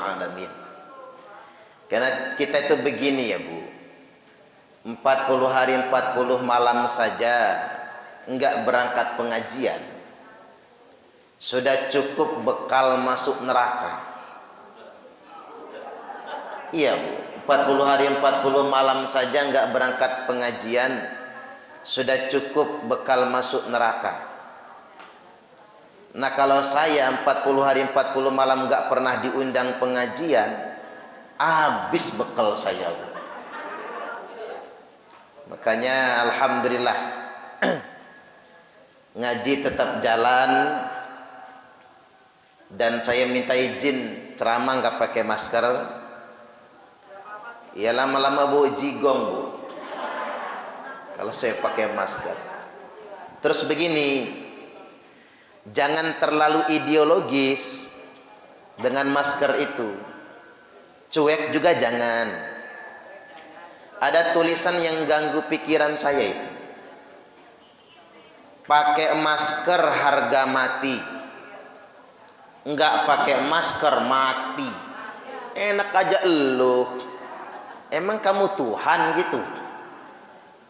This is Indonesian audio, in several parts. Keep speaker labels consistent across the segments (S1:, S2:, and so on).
S1: alamin. Karena kita itu begini ya Bu, 40 hari 40 malam saja enggak berangkat pengajian sudah cukup bekal masuk neraka. Iya Bu, 40 hari 40 malam saja enggak berangkat pengajian sudah cukup bekal masuk neraka. Nah kalau saya 40 hari 40 malam enggak pernah diundang pengajian, habis bekal saya Bu. Makanya alhamdulillah ngaji tetap jalan, dan saya minta izin ceramah nggak pakai masker. Ya lama-lama Bu jigong Bu kalau saya pakai masker. Terus begini, jangan terlalu ideologis dengan masker itu, cuek juga jangan. Ada tulisan yang ganggu pikiran saya itu, pakai masker harga mati, enggak pakai masker mati. Enak aja eluh. Emang kamu Tuhan gitu?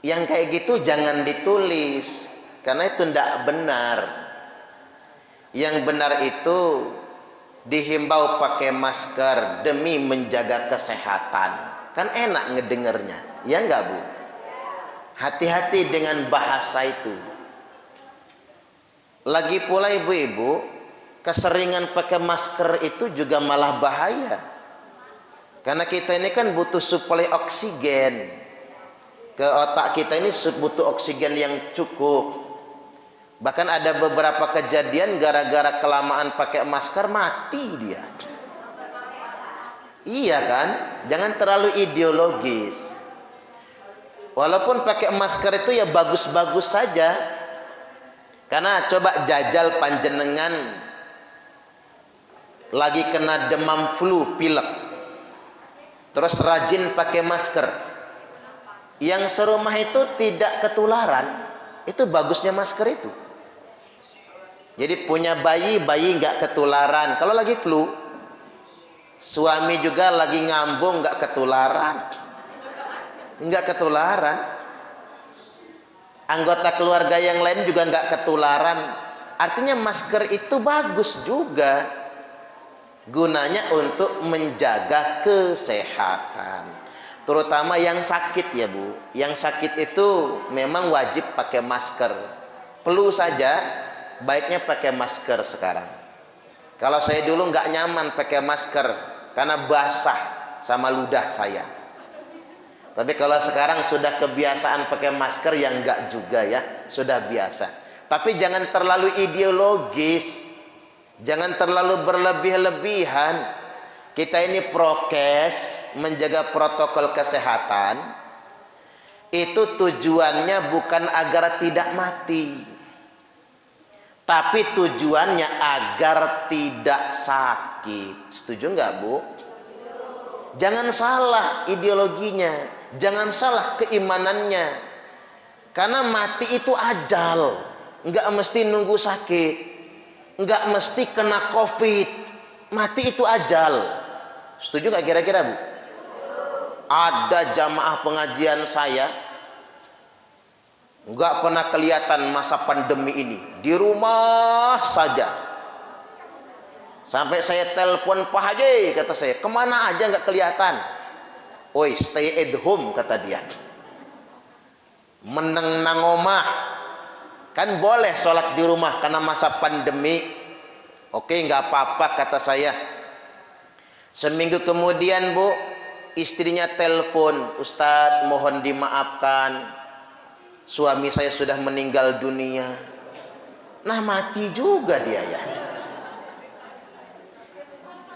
S1: Yang kayak gitu jangan ditulis, karena itu tidak benar. Yang benar itu dihimbau pakai masker demi menjaga kesehatan. Kan enak ngedengernya, ya enggak Bu? Hati-hati dengan bahasa itu. Lagi pula ibu-ibu, keseringan pakai masker itu juga malah bahaya. Karena kita ini kan butuh suplai oksigen. Ke otak kita ini butuh oksigen yang cukup. Bahkan ada beberapa kejadian gara-gara kelamaan pakai masker mati dia. Iya kan? Jangan terlalu ideologis. Walaupun pakai masker itu ya bagus-bagus saja. Karena coba jajal panjenengan lagi kena demam flu, pilek, terus rajin pakai masker. Yang serumah itu tidak ketularan. Itu bagusnya masker itu. Jadi punya bayi nggak ketularan. Kalau lagi flu, suami juga lagi ngambung nggak ketularan. Nggak ketularan. Anggota keluarga yang lain juga nggak ketularan. Artinya masker itu bagus juga. Gunanya untuk menjaga kesehatan. Terutama yang sakit ya Bu. Yang sakit itu memang wajib pakai masker. Flu saja baiknya pakai masker sekarang. Kalau saya dulu nggak nyaman pakai masker karena basah sama ludah saya. Tapi kalau sekarang sudah kebiasaan pakai masker, yang enggak juga ya, sudah biasa. Tapi jangan terlalu ideologis, jangan terlalu berlebih-lebihan. Kita ini prokes, menjaga protokol kesehatan. Itu tujuannya bukan agar tidak mati, tapi tujuannya agar tidak sakit. Setuju enggak Bu? Jangan salah ideologinya, jangan salah keimanannya. Karena mati itu ajal, enggak mesti nunggu sakit, enggak mesti kena COVID. Mati itu ajal. Setuju enggak kira-kira Bu? Ada jamaah pengajian saya enggak pernah kelihatan masa pandemi ini, di rumah saja. Sampai saya telepon Pak Haji, kata saya, kemana aja nggak kelihatan. Oi, stay at home, kata dia. Meneng nang omah. Kan boleh sholat di rumah karena masa pandemi. Oke, nggak apa-apa, kata saya. Seminggu kemudian Bu, istrinya telepon, Ustadz mohon dimaafkan, suami saya sudah meninggal dunia. Nah mati juga dia ya.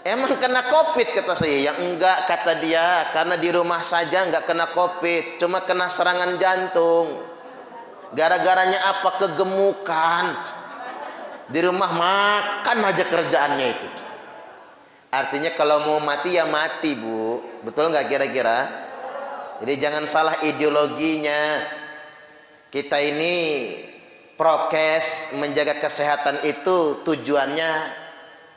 S1: Emang kena COVID, kata saya. Yang enggak, kata dia, karena di rumah saja enggak kena COVID, cuma kena serangan jantung. Gara-garanya apa? Kegemukan. Di rumah makan aja kerjaannya itu. Artinya kalau mau mati ya mati Bu. Betul enggak kira-kira? Jadi jangan salah ideologinya. Kita ini prokes, menjaga kesehatan itu tujuannya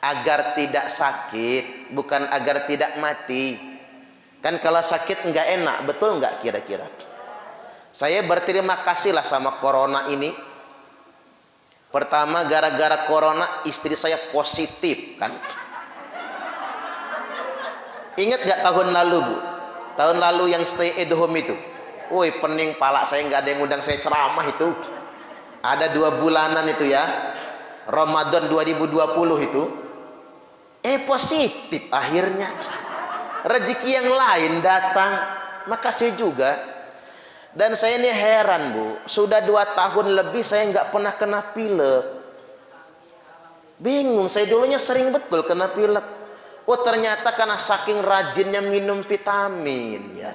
S1: agar tidak sakit, bukan agar tidak mati. Kan kalau sakit nggak enak, betul nggak kira-kira? Saya berterima kasihlah sama corona ini. Pertama, gara-gara corona istri saya positif kan. Ingat nggak tahun lalu, Bu? Tahun lalu yang stay at home itu. Woi, pening pala saya, nggak ada yang undang saya ceramah itu. Ada 2 bulanan itu ya. Ramadan 2020 itu. Positif akhirnya. Rezeki yang lain datang. Makasih juga. Dan saya ini heran, Bu. Sudah 2 tahun lebih saya nggak pernah kena pilek. Bingung, saya dulunya sering betul kena pilek. Oh, ternyata karena saking rajinnya minum vitamin ya.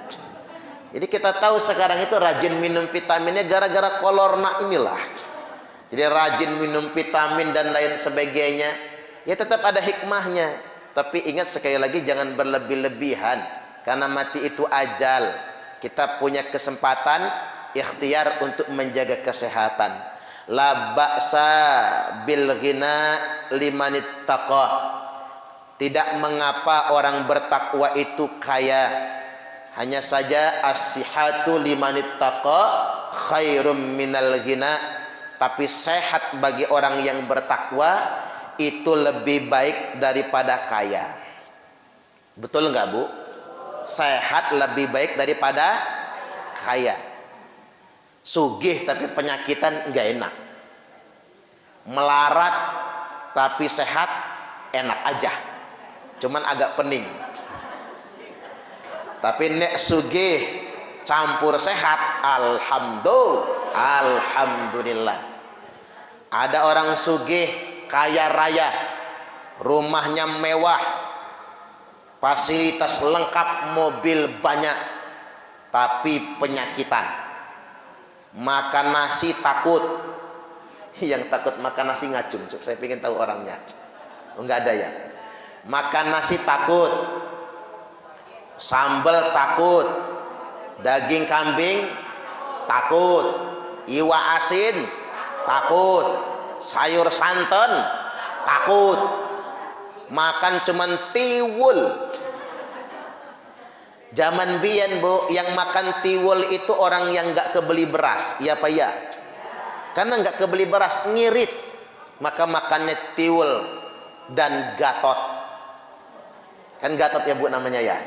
S1: Jadi kita tahu sekarang itu rajin minum vitaminnya gara-gara corona inilah. Jadi rajin minum vitamin dan lain sebagainya. Ya tetap ada hikmahnya. Tapi ingat sekali lagi jangan berlebih-lebihan. Karena mati itu ajal. Kita punya kesempatan ikhtiar untuk menjaga kesehatan. La ba'sa bil ghina limanit taqwa. Tidak mengapa orang bertakwa itu kaya. Hanya saja as-sihatu limanit taqa khairum minal ghina. Tapi sehat bagi orang yang bertakwa itu lebih baik daripada kaya. Betul enggak, Bu? Sehat lebih baik daripada kaya. Sugih tapi penyakitan enggak enak. Melarat tapi sehat enak aja. Cuman agak pening. Tapi nek sugih campur sehat, alhamdulillah. Ada orang sugih kaya raya, rumahnya mewah, fasilitas lengkap, mobil banyak, tapi penyakitan. Makan nasi takut. Yang takut makan nasi ngacung. Saya pengen tahu orangnya. Enggak ada ya. Makan nasi takut, sambal takut, daging kambing takut, iwa asin takut, sayur santan takut, makan cuman tiwul. Zaman biyen, Bu, yang makan tiwul itu orang yang nggak kebeli beras, iya apa ya? Karena nggak kebeli beras, ngirit, maka makannya tiwul dan gatot. Kan gatot ya, Bu, namanya ya.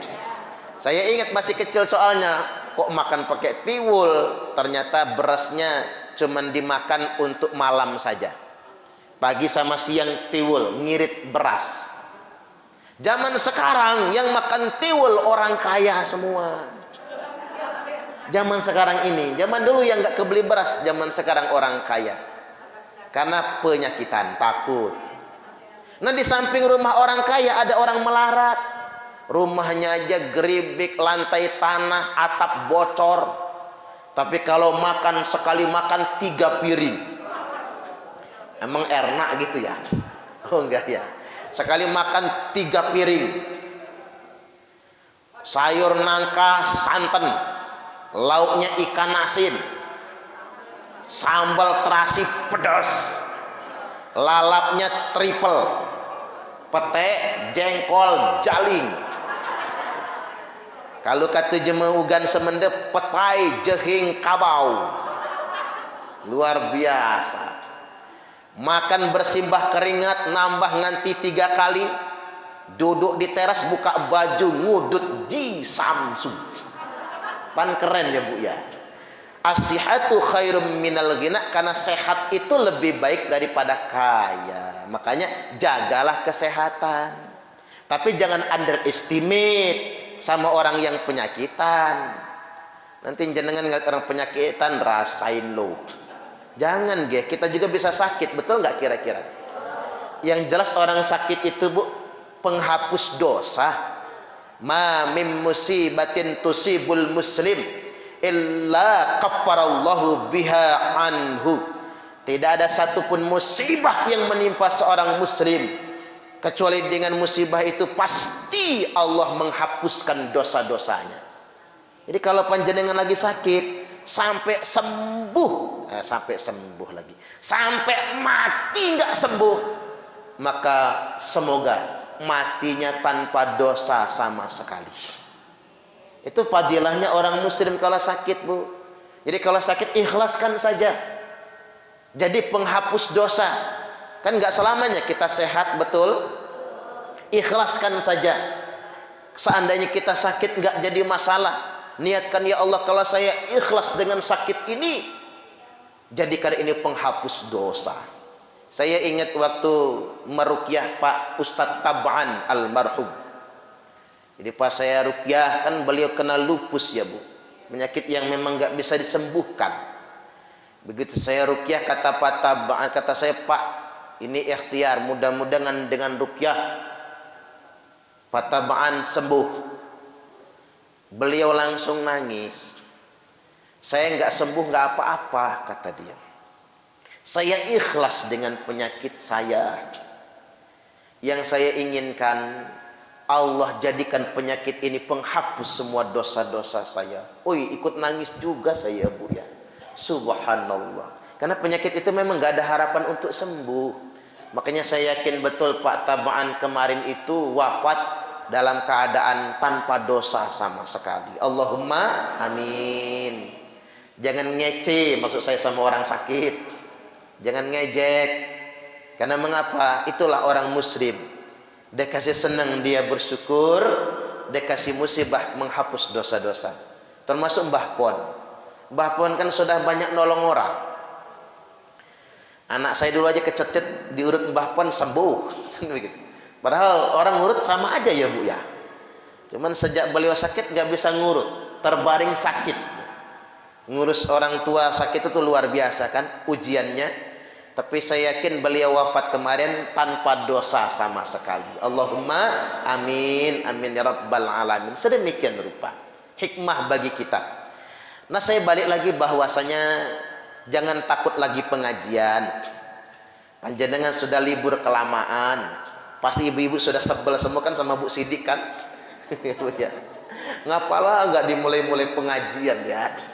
S1: Saya ingat masih kecil soalnya, kok makan pakai tiwul, ternyata berasnya cuman dimakan untuk malam saja. Pagi sama siang tiwul, ngirit beras. Zaman sekarang yang makan tiwul orang kaya semua. Zaman sekarang ini, zaman dulu yang nggak kebeli beras, zaman sekarang orang kaya. Karena penyakitan, takut. Nah, di samping rumah orang kaya ada orang melarat. Rumahnya aja geribik, lantai tanah, atap bocor. Tapi kalau makan sekali makan 3 piring. Emang enak gitu ya? Oh enggak ya. Sekali makan 3 piring. Sayur nangka santan, lauknya ikan asin, sambal terasi pedas, lalapnya triple, pete, jengkol, jaling. Kalau kata jemeugan semendep, petai, jehing, kabau. Luar biasa. Makan bersimbah keringat, nambah nganti 3 kali. Duduk di teras, buka baju, ngudut ji samsu. Pan keren ya, Bu ya. As-sihatu khairum minal ghina, karena sehat itu lebih baik daripada kaya. Makanya jagalah kesehatan. Tapi jangan underestimate sama orang yang penyakitan. Nanti jenengan ngeliat orang penyakitan, rasain lo. Jangan, kita juga bisa sakit, betul nggak kira-kira? Yang jelas orang sakit itu, Bu, penghapus dosa. Ma mim musibatin tusibul muslim illa kaffarallahu biha anhu. Tidak ada satupun musibah yang menimpa seorang muslim kecuali dengan musibah itu pasti Allah menghapuskan dosa-dosanya. Jadi kalau panjenengan lagi sakit sampai sembuh, sampai sembuh lagi, sampai mati nggak sembuh, maka semoga matinya tanpa dosa sama sekali. Itu fadilahnya orang muslim kalau sakit, Bu. Jadi kalau sakit ikhlaskan saja. Jadi penghapus dosa. Kan nggak selamanya kita sehat, betul? Ikhlaskan saja. Seandainya kita sakit nggak jadi masalah. Niatkan, ya Allah, kalau saya ikhlas dengan sakit ini, jadikan ini penghapus dosa. Saya ingat waktu meruqyah Pak Ustadz Tab'an almarhum. Jadi pas saya ruqyah, kan beliau kena lupus ya, Bu. Penyakit yang memang nggak bisa disembuhkan. Begitu saya ruqyah, kata Pak Tab'an, kata saya, Pak, ini ikhtiar, mudah-mudahan dengan ruqyah Pak Tab'an sembuh. Beliau langsung nangis. Saya nggak sembuh nggak apa-apa, kata dia. Saya ikhlas dengan penyakit saya. Yang saya inginkan, Allah jadikan penyakit ini penghapus semua dosa-dosa saya. Oi, ikut nangis juga saya, Bu ya. Subhanallah. Karena penyakit itu memang nggak ada harapan untuk sembuh. Makanya saya yakin betul Pak Tab'an kemarin itu wafat dalam keadaan tanpa dosa sama sekali. Allahumma amin. Jangan ngece maksud saya sama orang sakit. Jangan ngejek. Karena mengapa? Itulah orang muslim. Dia kasih senang, dia bersyukur. Dia kasih musibah, menghapus dosa-dosa. Termasuk Mbah Pon. Mbah Pon kan sudah banyak nolong orang. Anak saya dulu aja kecetit, diurut Mbah Pon sembuh. Padahal orang ngurut sama aja ya, Bu ya. Cuman sejak beliau sakit nggak bisa ngurut, terbaring sakit. Ngurus orang tua sakit itu luar biasa kan ujiannya. Tapi saya yakin beliau wafat kemarin tanpa dosa sama sekali. Allahumma amin, amin ya rabbal alamin. Sedemikian rupa hikmah bagi kita. Nah, saya balik lagi bahwasanya jangan takut lagi pengajian. Panjenengan sudah libur kelamaan. Pasti ibu-ibu sudah sebel semua kan sama Bu Sidik kan? Ya. Ngapalah nggak dimulai-mulai pengajian ya?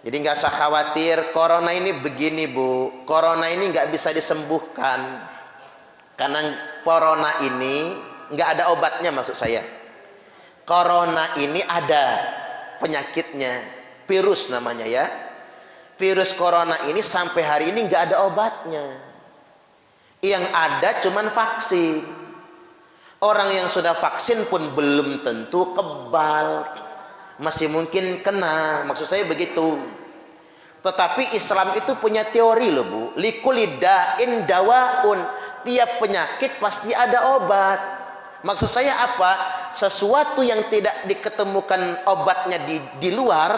S1: Jadi nggak usah khawatir. Corona ini begini, Bu. Corona ini nggak bisa disembuhkan. Karena corona ini nggak ada obatnya, maksud saya. Corona ini ada penyakitnya, virus namanya ya. Virus corona ini sampai hari ini nggak ada obatnya. Yang ada cuman vaksin. Orang yang sudah vaksin pun belum tentu kebal. Masih mungkin kena, maksud saya begitu. Tetapi Islam itu punya teori loh, Bu. Likulli da'in dawaun. Tiap penyakit pasti ada obat. Maksud saya apa? Sesuatu yang tidak diketemukan obatnya di luar,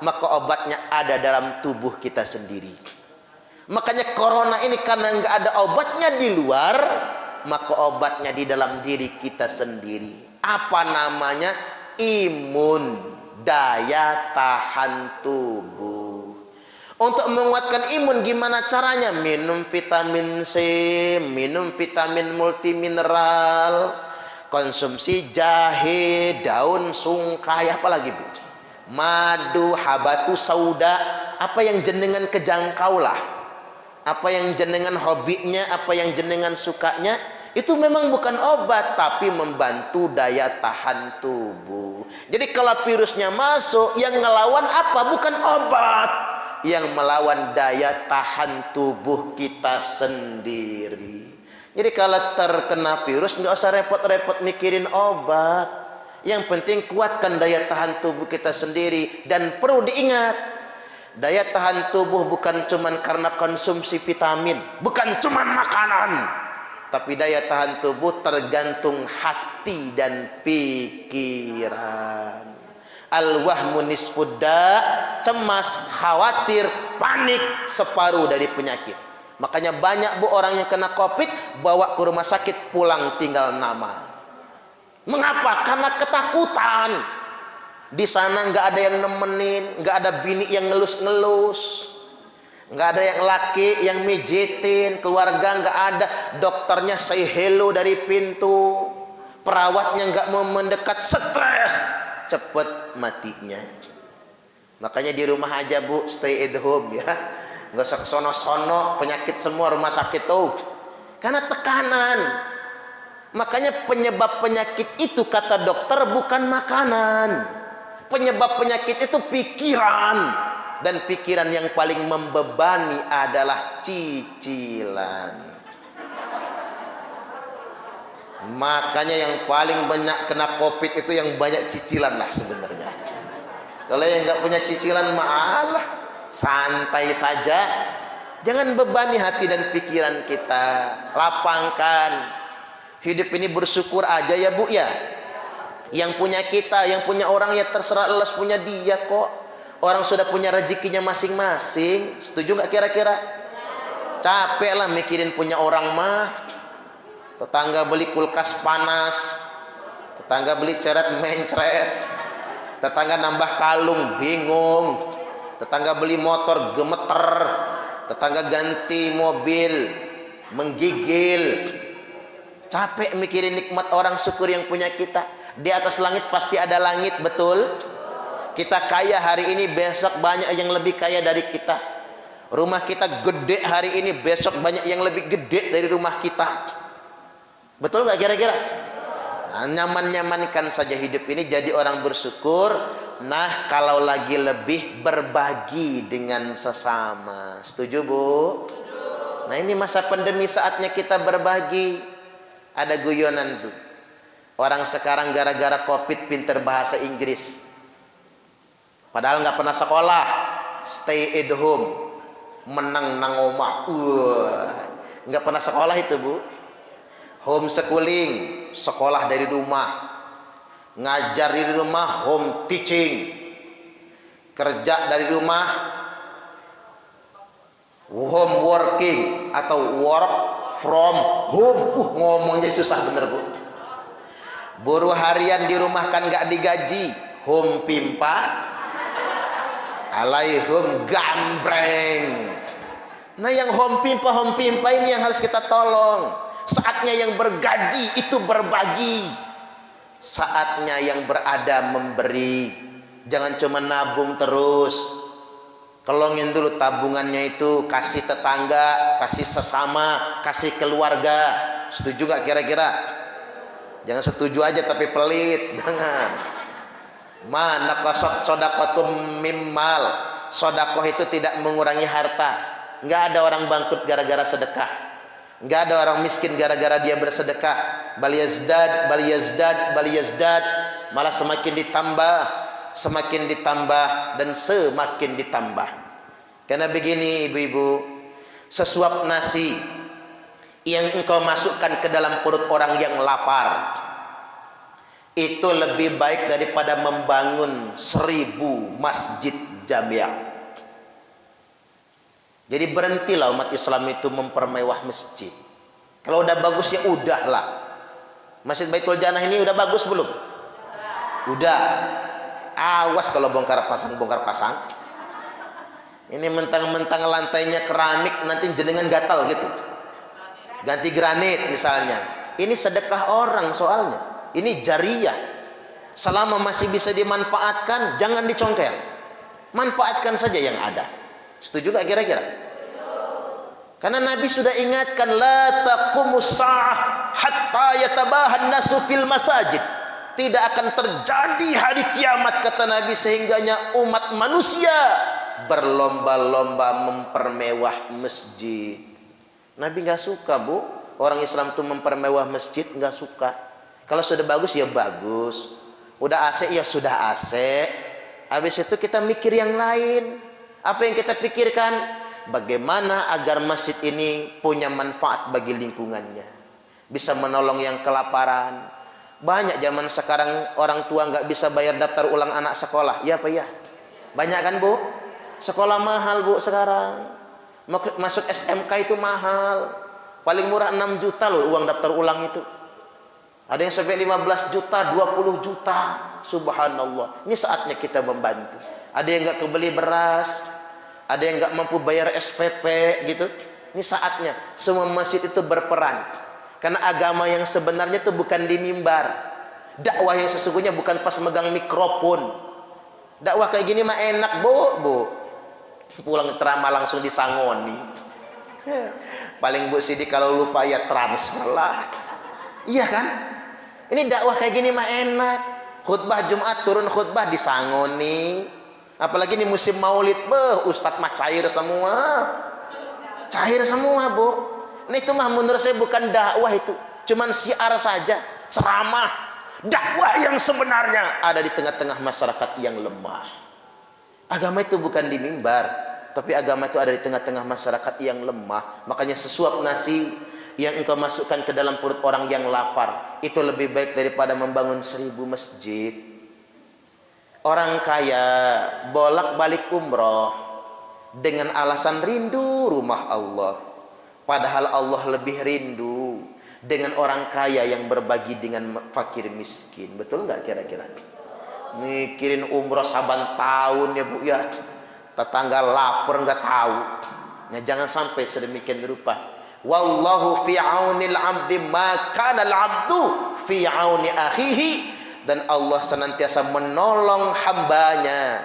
S1: maka obatnya ada dalam tubuh kita sendiri. Makanya corona ini karena nggak ada obatnya di luar, maka obatnya di dalam diri kita sendiri. Apa namanya? Imun. Daya tahan tubuh. Untuk menguatkan imun gimana caranya? Minum vitamin C, minum vitamin multimineral, konsumsi jahe, daun sungkai, apalagi, Bu? Madu, habatu sauda, apa yang jenengan kejangkau lah. Apa yang jenengan hobinya, apa yang jenengan sukanya, itu memang bukan obat, tapi membantu daya tahan tubuh. Jadi kalau virusnya masuk, yang ngelawan apa? Bukan obat. Yang melawan daya tahan tubuh kita sendiri. Jadi kalau terkena virus, nggak usah repot-repot mikirin obat. Yang penting kuatkan daya tahan tubuh kita sendiri. Dan perlu diingat, daya tahan tubuh bukan cuma karena konsumsi vitamin, bukan cuma makanan. Tapi daya tahan tubuh tergantung hati dan pikiran. Al-wahmu nisfudda, cemas, khawatir, panik separuh dari penyakit. Makanya banyak, Bu, orang yang kena Covid bawa ke rumah sakit, pulang tinggal nama. Mengapa? Karena ketakutan. Di sana nggak ada yang nemenin, nggak ada bini yang ngelus-ngelus. Nggak ada yang laki yang mijitin, keluarga nggak ada, dokternya say hello dari pintu, perawatnya nggak mau mendekat, stres, cepet matinya. Makanya di rumah aja, Bu, stay at home ya, nggak usah kesono-sono, penyakit semua rumah sakit tuh. Karena tekanan. Makanya penyebab penyakit itu kata dokter bukan makanan. Penyebab penyakit itu pikiran. Dan pikiran yang paling membebani adalah cicilan. Makanya yang paling banyak kena COVID itu yang banyak cicilan lah sebenarnya. Kalau yang nggak punya cicilan malah santai saja. Jangan bebani hati dan pikiran kita. Lapangkan. Hidup ini bersyukur aja ya Bu ya. Yang punya kita, yang punya orang ya terserah Allah punya dia kok. Orang sudah punya rezekinya masing-masing. Setuju nggak kira-kira? Capek lah mikirin punya orang mah. Tetangga beli kulkas panas, tetangga beli ceret mencret, tetangga nambah kalung bingung, tetangga beli motor gemeter, tetangga ganti mobil menggigil. Capek mikirin nikmat orang, syukur yang punya kita. Di atas langit pasti ada langit, betul? Kita kaya hari ini, besok banyak yang lebih kaya dari kita. Rumah kita gede hari ini, besok banyak yang lebih gede dari rumah kita. Betul nggak kira-kira? Nah, nyaman-nyamankan saja hidup ini, jadi orang bersyukur. Nah, kalau lagi lebih, berbagi dengan sesama. Setuju Bu? Nah, ini masa pandemi, saatnya kita berbagi. Ada guyonan tuh. Orang sekarang gara-gara COVID pinter bahasa Inggris. Padahal nggak pernah sekolah. Stay at home. Menang nang omah. Nggak pernah sekolah itu Bu. Homeschooling, sekolah dari rumah. Ngajar dari rumah, home teaching. Kerja dari rumah, home working atau work from home. Ngomongnya susah bener Bu. Buruh harian di rumah kan nggak digaji, home pimpa, alaihum gambreng. Nah yang home pimpa ini yang harus kita tolong. Saatnya yang bergaji itu berbagi. Saatnya yang berada memberi. Jangan cuma nabung terus. Kelongin dulu tabungannya itu, kasih tetangga, kasih sesama, kasih keluarga. Setuju gak kira-kira? Jangan setuju aja tapi pelit, jangan. Mana kosot sodakotum mimmal. Sodakoh itu tidak mengurangi harta. Nggak ada orang bangkrut gara-gara sedekah. Nggak ada orang miskin gara-gara dia bersedekah. Bal yazdad, bal yazdad, bal yazdad. Malah semakin ditambah dan semakin ditambah. Karena begini ibu-ibu, sesuap nasi yang engkau masukkan ke dalam perut orang yang lapar itu lebih baik daripada membangun 1000 masjid jamiah. Jadi berhentilah umat Islam itu mempermewah masjid. Kalau udah bagus ya udahlah. Masjid Baitul Jannah ini udah bagus belum? Udah. Awas kalau bongkar pasang. Ini mentang-mentang lantainya keramik, nanti jenengan gatal gitu. Ganti granit misalnya. Ini sedekah orang soalnya. Ini jariyah. Selama masih bisa dimanfaatkan, jangan dicongkel. Manfaatkan saja yang ada. Setuju gak kira-kira? Karena Nabi sudah ingatkan, la taqumus sa'ah hatta yatabahan nasu fil masajid. Tidak akan terjadi hari kiamat kata Nabi sehingganya umat manusia berlomba-lomba mempermewah masjid. Nabi nggak suka Bu, orang Islam tuh mempermewah masjid, nggak suka. Kalau sudah bagus ya bagus, udah AC ya sudah AC. Habis itu kita mikir yang lain. Apa yang kita pikirkan? Bagaimana agar masjid ini punya manfaat bagi lingkungannya, bisa menolong yang kelaparan. Banyak zaman sekarang orang tua nggak bisa bayar daftar ulang anak sekolah, ya apa ya? Banyak kan Bu? Sekolah mahal Bu sekarang. Masuk SMK itu mahal. Paling murah 6 juta loh uang daftar ulang itu. Ada yang sampai 15 juta, 20 juta. Subhanallah. Ini saatnya kita membantu. Ada yang nggak kebeli beras, ada yang nggak mampu bayar SPP gitu. Ini saatnya semua masjid itu berperan. Karena agama yang sebenarnya itu bukan di mimbar. Dakwah yang sesungguhnya bukan pas megang mikrofon. Dakwah kayak gini mah enak Bu. Pulang ceramah langsung disangoni. Paling Bu Sidi kalau lupa ya transfer lah. Iya kan? Ini dakwah kayak gini mah enak. Khutbah Jumat turun khutbah disangoni. Apalagi ini musim maulid, ustadz mah cair semua. Cair semua, Bu. Nah itu mah menurut saya bukan dakwah itu. Cuman syiar saja, ceramah. Dakwah yang sebenarnya ada di tengah-tengah masyarakat yang lemah. Agama itu bukan di mimbar, tapi agama itu ada di tengah-tengah masyarakat yang lemah. Makanya sesuap nasi yang engkau masukkan ke dalam perut orang yang lapar, itu lebih baik daripada membangun 1000 masjid. Orang kaya bolak-balik umroh dengan alasan rindu rumah Allah. Padahal Allah lebih rindu dengan orang kaya yang berbagi dengan fakir miskin. Betul nggak kira-kira? Mikirin umroh saban tahun ya Bu ya. Tetangga lapar nggak tahu. Nah, jangan sampai sedemikian rupa. Wallahu fi aunil 'abdi ma kana al-'abdu fi auni akhihi. Dan Allah senantiasa menolong hambanya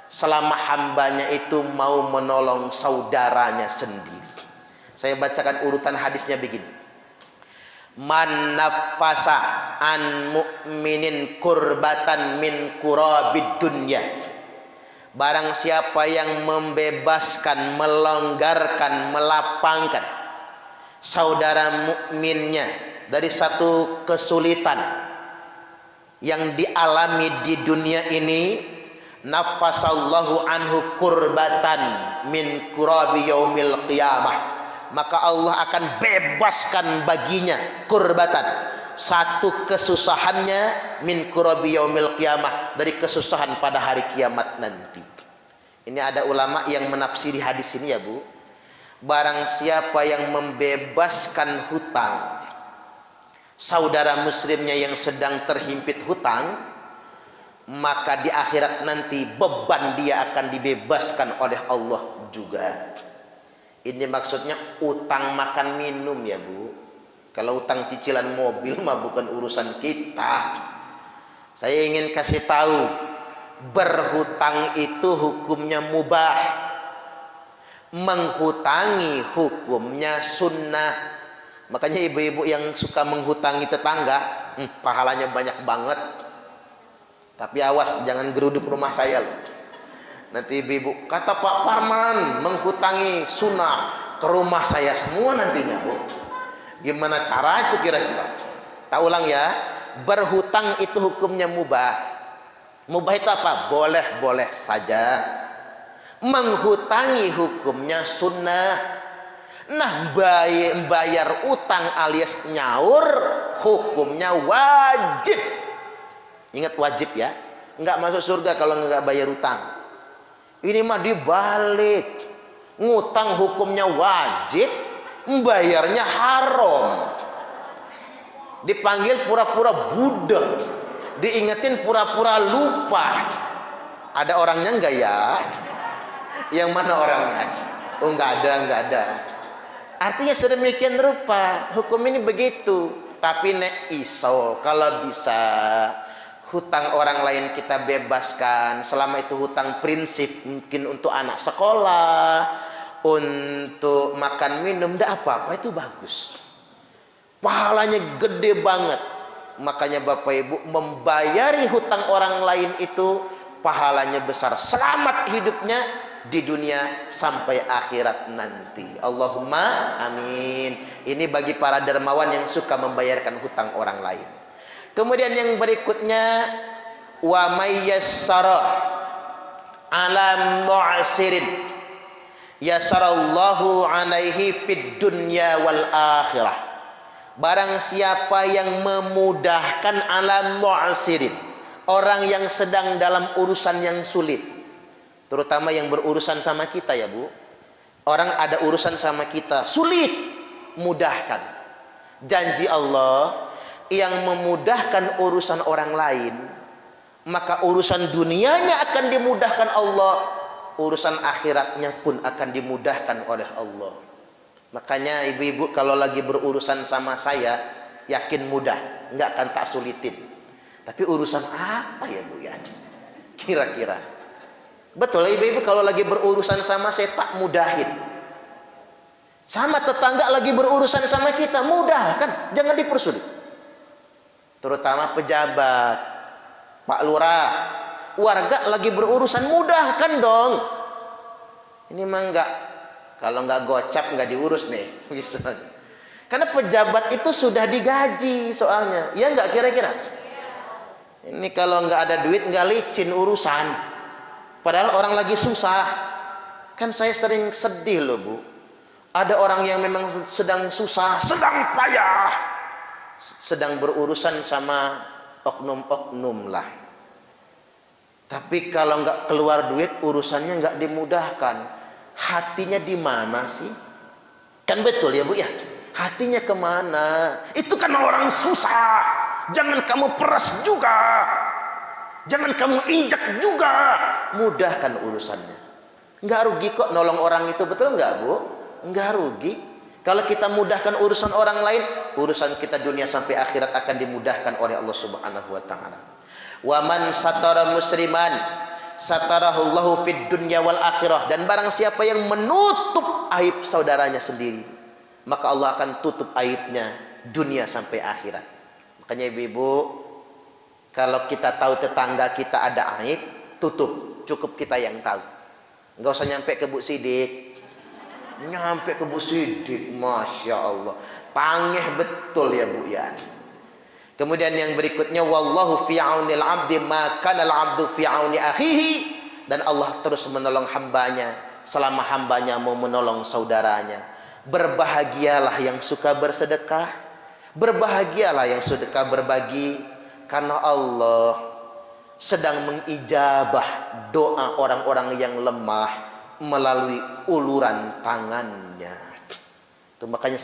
S1: selama hambanya itu mau menolong saudaranya sendiri. Saya bacakan urutan hadisnya begini. Man nafasa an mu'minin kurbatan min kurabid dunya. Barang siapa yang membebaskan, melonggarkan, melapangkan saudara mukminnya dari satu kesulitan yang dialami di dunia ini, nafasallahu anhu kurbatan min kurabi yaumil qiyamah. Maka Allah akan bebaskan baginya kurbatan, satu kesusahannya, min kurabi yaumil qiyamah, dari kesusahan pada hari kiamat nanti. Ini ada ulama yang menafsiri hadis ini ya Bu. Barang siapa yang membebaskan hutang saudara muslimnya yang sedang terhimpit hutang, maka di akhirat nanti beban dia akan dibebaskan oleh Allah juga. Ini maksudnya utang makan minum ya Bu. Kalau utang cicilan mobil mah bukan urusan kita. Saya ingin kasih tahu, berhutang itu hukumnya mubah. Menghutangi hukumnya sunnah. Makanya ibu-ibu yang suka menghutangi tetangga, pahalanya banyak banget. Tapi awas jangan geruduk rumah saya loh. Nanti ibu-ibu kata Pak Parman menghutangi sunnah, ke rumah saya semua nantinya Bu. Gimana cara itu kira-kira? Tak ulang ya. Berhutang itu hukumnya mubah. Mubah itu apa? Boleh-boleh saja. Menghutangi hukumnya sunnah. Nah, bayar utang alias nyaur hukumnya wajib. Ingat wajib ya. Enggak masuk surga kalau enggak bayar utang. Ini mah dibalik. Ngutang hukumnya wajib, membayarnya haram. Dipanggil pura-pura budak, diingetin pura-pura lupa. Ada orangnya enggak ya? Yang mana orangnya? Oh enggak ada. Artinya sedemikian rupa hukum ini begitu. Tapi nek iso kalau bisa hutang orang lain kita bebaskan, selama itu hutang prinsip, mungkin untuk anak sekolah, untuk makan minum, tidak apa-apa, itu bagus. Pahalanya gede banget. Makanya Bapak Ibu membayari hutang orang lain itu pahalanya besar. Selamat hidupnya di dunia sampai akhirat nanti. Allahumma amin. Ini bagi para dermawan yang suka membayarkan hutang orang lain. Kemudian yang berikutnya, wa may yassara ala mu'sirin yasarallahu alaihi fid dunya wal akhirah. Barang siapa yang memudahkan ala mu'sirin, orang yang sedang dalam urusan yang sulit, terutama yang berurusan sama kita ya Bu. Orang ada urusan sama kita sulit, mudahkan. Janji Allah, yang memudahkan urusan orang lain, maka urusan dunianya akan dimudahkan Allah, urusan akhiratnya pun akan dimudahkan oleh Allah. Makanya ibu-ibu kalau lagi berurusan sama saya, yakin mudah, nggak akan tak sulitin. Tapi urusan apa ya Bu ya? Kira-kira. Betul ibu-ibu kalau lagi berurusan sama saya tak mudahin. Sama tetangga lagi berurusan sama kita, mudah kan? Jangan dipersulit. Terutama pejabat, Pak Lurah, warga lagi berurusan, mudah kan dong. Ini mah enggak, kalau enggak gocap enggak diurus nih, misalnya. Karena pejabat itu sudah digaji soalnya, ya enggak kira-kira? Ini kalau enggak ada duit enggak licin urusan. Padahal orang lagi susah. Kan saya sering sedih loh Bu. Ada orang yang memang sedang susah, sedang payah, sedang berurusan sama oknum-oknum lah. Tapi kalau nggak keluar duit, urusannya nggak dimudahkan. Hatinya di mana sih? Kan betul ya Bu ya? Hatinya kemana? Itu kan orang susah. Jangan kamu peras juga. Jangan kamu injak juga. Mudahkan urusannya. Nggak rugi kok nolong orang itu, betul nggak Bu? Nggak rugi. Kalau kita mudahkan urusan orang lain, urusan kita dunia sampai akhirat akan dimudahkan oleh Allah Subhanahu wa taala. Wa man satara musliman satarahullahu fid dunya wal akhirah, dan barang siapa yang menutup aib saudaranya sendiri, maka Allah akan tutup aibnya dunia sampai akhirat. Makanya ibu-ibu, kalau kita tahu tetangga kita ada aib, tutup, cukup kita yang tahu. Enggak usah nyampe ke Bu Sidik. Nyampe ke Bu Sidik, Masya Allah, pangeh betul ya Bu ya. Kemudian yang berikutnya, wallahu fi aunil abdi ma kana al abdu fi auni akhihi, dan Allah terus menolong hambanya selama hambanya mau menolong saudaranya. Berbahagialah yang suka bersedekah, berbahagialah yang sedekah berbagi, karena Allah sedang mengijabah doa orang-orang yang lemah melalui uluran tangannya. Itu makanya